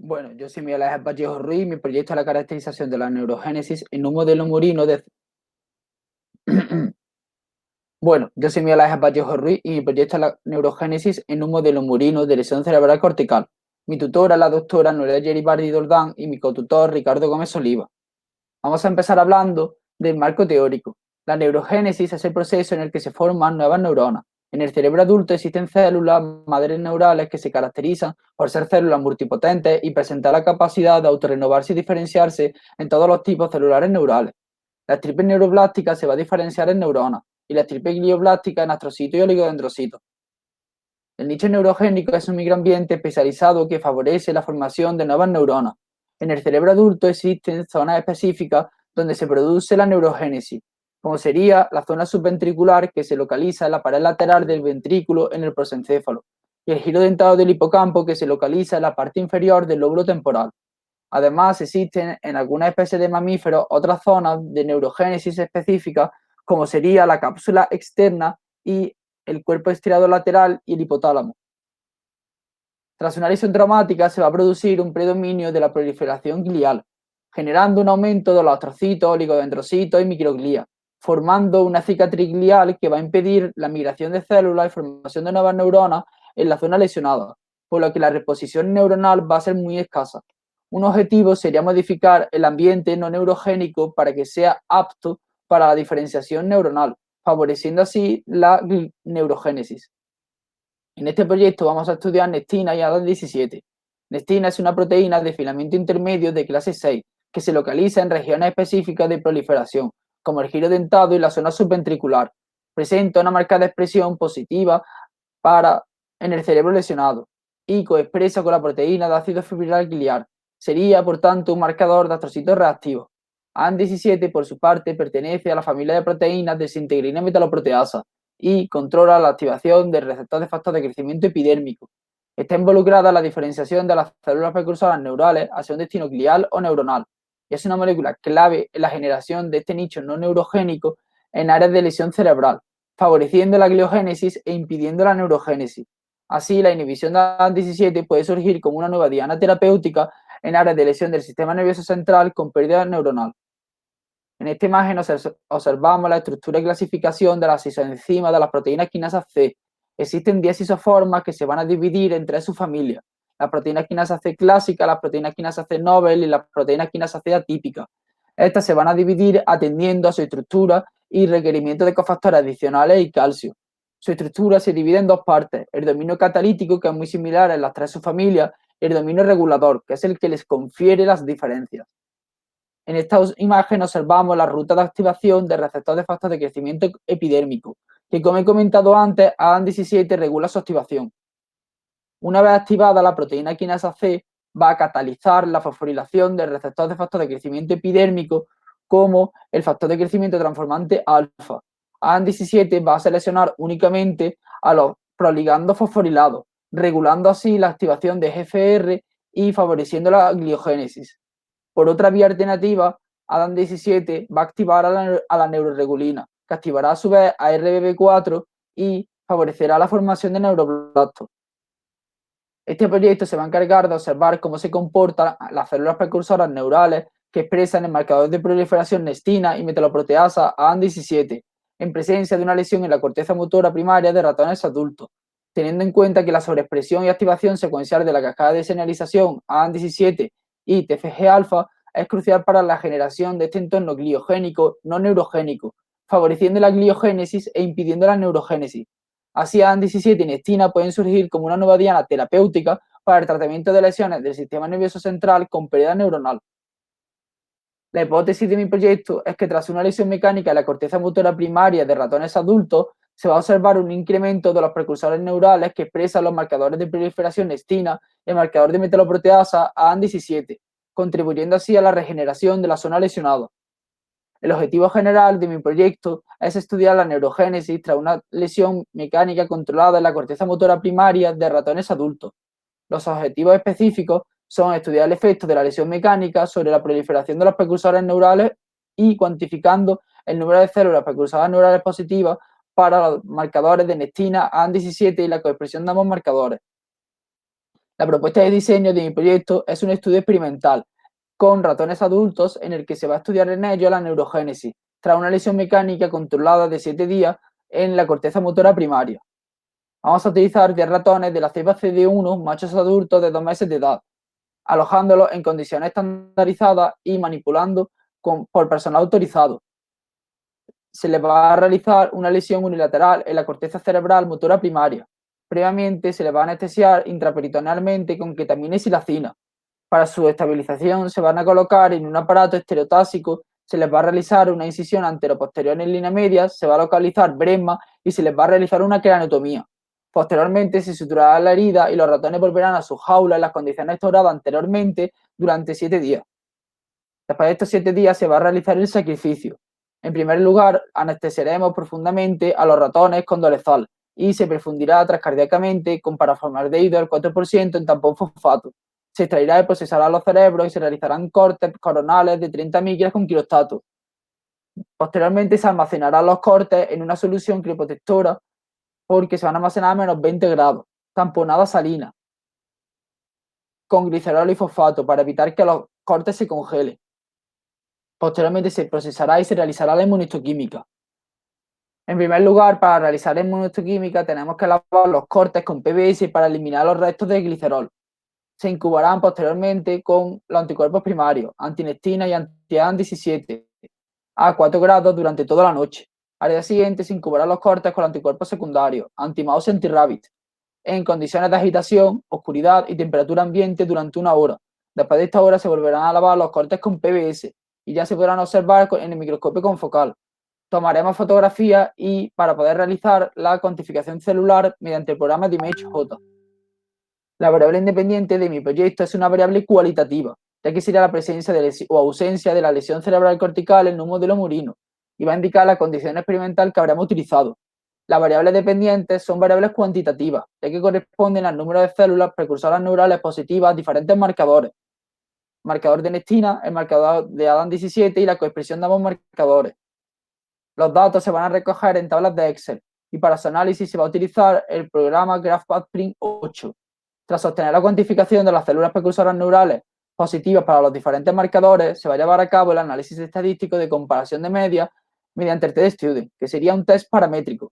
Bueno, yo soy Miguel Ángel Vallejo Ruiz. Mi proyecto es la caracterización de la neurogénesis en un modelo murino de... Bueno, yo soy Miguel Ángel Vallejo Ruiz y mi proyecto es la neurogénesis en un modelo murino de lesión cerebral cortical. Mi tutora, la doctora Noelia Geribardi Doldán, y mi cotutor Ricardo Gómez Oliva. Vamos a empezar hablando del marco teórico. La neurogénesis es el proceso en el que se forman nuevas neuronas. En el cerebro adulto existen células madres neurales que se caracterizan por ser células multipotentes y presentar la capacidad de autorrenovarse y diferenciarse en todos los tipos celulares neurales. La estirpe neuroblástica se va a diferenciar en neuronas y la estirpe glioblástica en astrocitos y oligodendrocitos. El nicho neurogénico es un microambiente especializado que favorece la formación de nuevas neuronas. En el cerebro adulto existen zonas específicas donde se produce la neurogénesis, como sería la zona subventricular, que se localiza en la pared lateral del ventrículo en el prosencéfalo, y el giro dentado del hipocampo, que se localiza en la parte inferior del lóbulo temporal. Además, existen en algunas especies de mamíferos otras zonas de neurogénesis específicas, como sería la cápsula externa y el cuerpo estriado lateral y el hipotálamo. Tras una lesión traumática se va a producir un predominio de la proliferación glial, generando un aumento de los astrocitos, oligodendrocitos y microglía, formando una cicatriz glial que va a impedir la migración de células y formación de nuevas neuronas en la zona lesionada, por lo que la reposición neuronal va a ser muy escasa. Un objetivo sería modificar el ambiente no neurogénico para que sea apto para la diferenciación neuronal, favoreciendo así la neurogénesis. En este proyecto vamos a estudiar nestina y ADAM17. Nestina es una proteína de filamento intermedio de clase 6 que se localiza en regiones específicas de proliferación, como el giro dentado y la zona subventricular. Presenta una marcada expresión positiva en el cerebro lesionado y coexpresa con la proteína de ácido fibrilar glial. Sería, por tanto, un marcador de astrocitos reactivos. ADAM17, por su parte, pertenece a la familia de proteínas de desintegrina metaloproteasa y controla la activación del receptor de factor de crecimiento epidérmico. Está involucrada en la diferenciación de las células precursoras neurales hacia un destino glial o neuronal, y es una molécula clave en la generación de este nicho no neurogénico en áreas de lesión cerebral, favoreciendo la gliogénesis e impidiendo la neurogénesis. Así, la inhibición de ADAM17 puede surgir como una nueva diana terapéutica en áreas de lesión del sistema nervioso central con pérdida neuronal. En esta imagen observamos la estructura y clasificación de las isoenzimas de las proteínas quinasa C. Existen 10 isoformas que se van a dividir en 3 subfamilias: la proteína quinasa C clásica, la proteína quinasa C novel y la proteína quinasa C atípica. Estas se van a dividir atendiendo a su estructura y requerimiento de cofactores adicionales y calcio. Su estructura se divide en dos partes: el dominio catalítico, que es muy similar en las 3 subfamilias, y el dominio regulador, que es el que les confiere las diferencias. En esta imagen observamos la ruta de activación del receptor de factor de crecimiento epidérmico, que, como he comentado antes, ADAM17 regula su activación. Una vez activada, la proteína quinasa C va a catalizar la fosforilación del receptor de factor de crecimiento epidérmico como el factor de crecimiento transformante alfa. ADAM17 va a seleccionar únicamente a los proligandos fosforilados, regulando así la activación de GFR y favoreciendo la gliogénesis. Por otra vía alternativa, ADAM17 va a activar a la neuroregulina, que activará a su vez a RBB4 y favorecerá la formación de neuroblastos. Este proyecto se va a encargar de observar cómo se comportan las células precursoras neurales que expresan el marcador de proliferación nestina y metaloproteasa ADAM17 en presencia de una lesión en la corteza motora primaria de ratones adultos, teniendo en cuenta que la sobreexpresión y activación secuencial de la cascada de señalización ADAM17 y TFG-alfa es crucial para la generación de este entorno gliogénico no neurogénico, favoreciendo la gliogénesis e impidiendo la neurogénesis. Así, ADAM17 y nestina pueden surgir como una nueva diana terapéutica para el tratamiento de lesiones del sistema nervioso central con pérdida neuronal. La hipótesis de mi proyecto es que tras una lesión mecánica en la corteza motora primaria de ratones adultos, se va a observar un incremento de los precursores neurales que expresan los marcadores de proliferación nestina y el marcador de metaloproteasa ADAM17, contribuyendo así a la regeneración de la zona lesionada. El objetivo general de mi proyecto es estudiar la neurogénesis tras una lesión mecánica controlada en la corteza motora primaria de ratones adultos. Los objetivos específicos son estudiar el efecto de la lesión mecánica sobre la proliferación de los precursores neurales y cuantificando el número de células precursoras neurales positivas para los marcadores de nestina, ADAM17 y la coexpresión de ambos marcadores. La propuesta de diseño de mi proyecto es un estudio experimental con ratones adultos en el que se va a estudiar en ello la neurogénesis, tras una lesión mecánica controlada de 7 días en la corteza motora primaria. Vamos a utilizar 10 ratones de la cepa CD1, machos adultos de 2 meses de edad, alojándolos en condiciones estandarizadas y manipulando por personal autorizado. Se les va a realizar una lesión unilateral en la corteza cerebral motora primaria. Previamente se les va a anestesiar intraperitonealmente con ketamina y silacina. Para su estabilización se van a colocar en un aparato estereotáxico, se les va a realizar una incisión anteroposterior en línea media, se va a localizar bresma y se les va a realizar una craneotomía. Posteriormente se suturará la herida y los ratones volverán a su jaula en las condiciones restauradas anteriormente durante 7 días. Después de estos 7 días se va a realizar el sacrificio. En primer lugar, anestesiaremos profundamente a los ratones con dolezal y se perfundirá transcardíacamente con paraformaldehído al 4% en tampón fosfato. Se extraerá y procesará los cerebros y se realizarán cortes coronales de 30 micras con quirostato. Posteriormente se almacenarán los cortes en una solución crioprotectora porque se van a almacenar a menos 20 grados, tamponada salina, con glicerol y fosfato para evitar que los cortes se congelen. Posteriormente se procesará y se realizará la inmunohistoquímica. En primer lugar, para realizar la inmunohistoquímica tenemos que lavar los cortes con PBS para eliminar los restos de glicerol. Se incubarán posteriormente con los anticuerpos primarios, antinectina y anti-17, a 4 grados durante toda la noche. Al día siguiente se incubarán los cortes con los anticuerpos secundarios, anti-mouse y anti-rabbit, en condiciones de agitación, oscuridad y temperatura ambiente durante 1 hora. Después de esta hora se volverán a lavar los cortes con PBS y ya se podrán observar en el microscopio confocal. Tomaremos fotografías y para poder realizar la cuantificación celular mediante el programa de ImageJ. La variable independiente de mi proyecto es una variable cualitativa, ya que sería la presencia o ausencia de la lesión cerebral cortical en un modelo murino y va a indicar la condición experimental que habremos utilizado. Las variables dependientes son variables cuantitativas, ya que corresponden al número de células precursoras neurales positivas a diferentes marcadores. Marcador de nestina, el marcador de ADAM17 y la coexpresión de ambos marcadores. Los datos se van a recoger en tablas de Excel y para su análisis se va a utilizar el programa GraphPath 8. Tras obtener la cuantificación de las células precursoras neurales positivas para los diferentes marcadores, se va a llevar a cabo el análisis estadístico de comparación de medias mediante el T-Student, que sería un test paramétrico.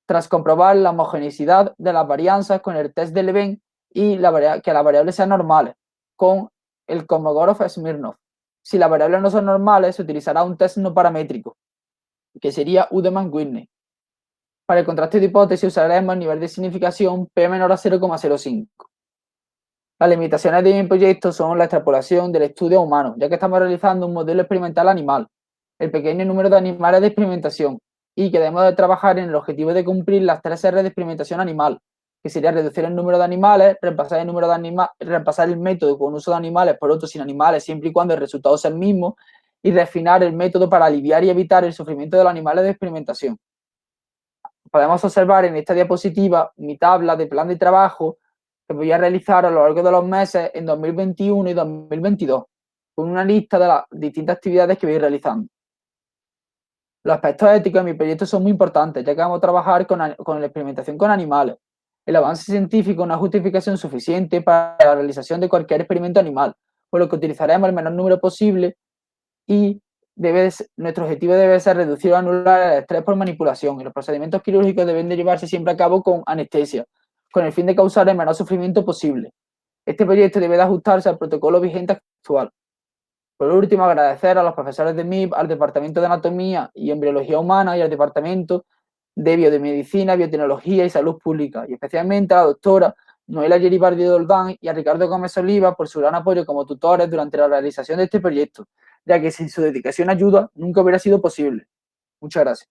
Tras comprobar la homogeneidad de las varianzas con el test de Leven y que las variables sean normales, con el Kolmogorov-Smirnov. Si las variables no son normales, se utilizará un test no paramétrico, que sería Udeman-Whitney. Para el contraste de hipótesis usaremos el nivel de significación P menor a 0,05. Las limitaciones de mi proyecto son la extrapolación del estudio humano, ya que estamos realizando un modelo experimental animal, el pequeño número de animales de experimentación, y que debemos de trabajar en el objetivo de cumplir las 3 R de experimentación animal, que sería reducir el número de animales, reemplazar el método con uso de animales por otros sin animales, siempre y cuando el resultado sea el mismo, y refinar el método para aliviar y evitar el sufrimiento de los animales de experimentación. Podemos observar en esta diapositiva mi tabla de plan de trabajo que voy a realizar a lo largo de los meses en 2021 y 2022, con una lista de las distintas actividades que voy realizando. Los aspectos éticos de mi proyecto son muy importantes, ya que vamos a trabajar con la experimentación con animales. El avance científico no es justificación suficiente para la realización de cualquier experimento animal, por lo que utilizaremos el menor número posible y nuestro objetivo debe ser reducir o anular el estrés por manipulación, y los procedimientos quirúrgicos deben de llevarse siempre a cabo con anestesia, con el fin de causar el menor sufrimiento posible. Este proyecto debe de ajustarse al protocolo vigente actual. Por último, agradecer a los profesores de MIB, al Departamento de Anatomía y Embriología Humana y al Departamento de Biomedicina, Biotecnología y Salud Pública, y especialmente a la doctora Noela Yeribardi Doldán y a Ricardo Gómez Oliva por su gran apoyo como tutores durante la realización de este proyecto, ya que sin su dedicación y ayuda nunca hubiera sido posible. Muchas gracias.